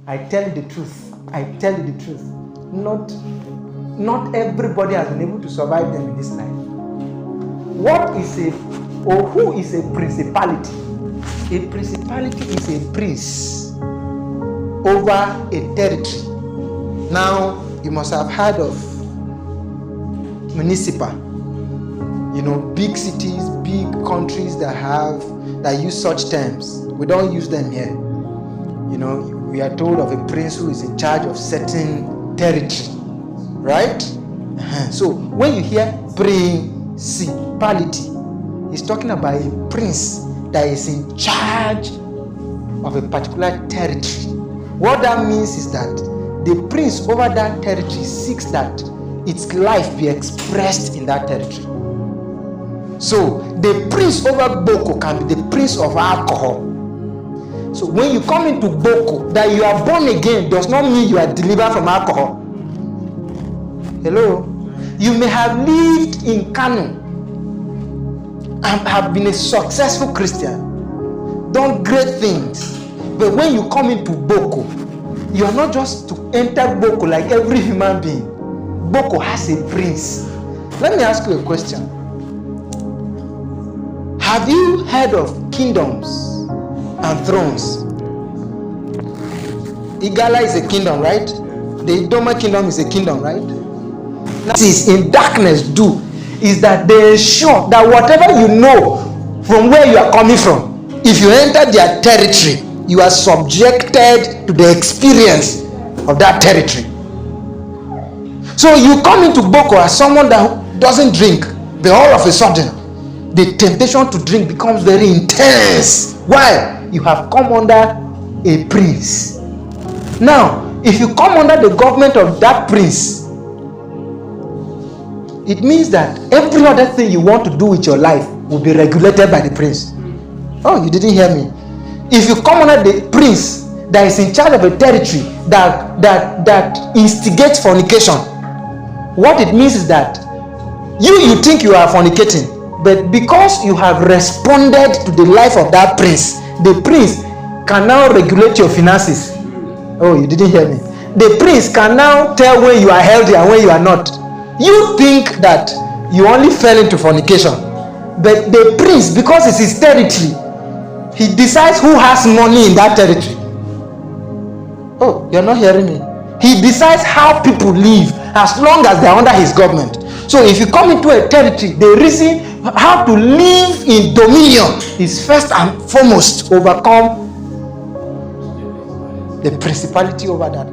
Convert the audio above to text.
I tell you the truth. I tell you the truth. Not everybody has been able to survive them in this life. Who is a principality? A principality is a prince over a territory. Now, you must have heard of municipal. Big cities, big countries that use such terms. We don't use them here. We are told of a prince who is in charge of certain territory, right? So when you hear principality, it's talking about a prince that is in charge of a particular territory. What that means is that the prince over that territory seeks that its life be expressed in that territory. So the prince over Boko can be the prince of alcohol. So when you come into Boko, that you are born again does not mean you are delivered from alcohol. Hello? You may have lived in Kano and have been a successful Christian, done great things. But when you come into Boko, you are not just to enter Boko like every human being. Boko has a prince. Let me ask you a question. Have you heard of kingdoms and thrones? Igala is a kingdom, right? The Idoma kingdom is a kingdom, right? What is in darkness do is that they ensure that whatever you know from where you are coming from, if you enter their territory, you are subjected to the experience of that territory. So you come into Boko as someone that doesn't drink, but all of a sudden, the temptation to drink becomes very intense. Why? You have come under a prince. Now, if you come under the government of that prince, it means that every other thing you want to do with your life will be regulated by the prince. Oh, you didn't hear me. If you come under the prince that is in charge of a territory that instigates fornication, what it means is that you think you are fornicating, but because you have responded to the life of that prince, the prince can now regulate your finances. Oh, you didn't hear me. The prince can now tell when you are healthy and when you are not. You think that you only fell into fornication, but the prince, because it's his territory, he decides who has money in that territory. Oh, you're not hearing me. He decides how people live as long as they're under his government. So if you come into a territory, the reason how to live in dominion is first and foremost overcome the principality over that.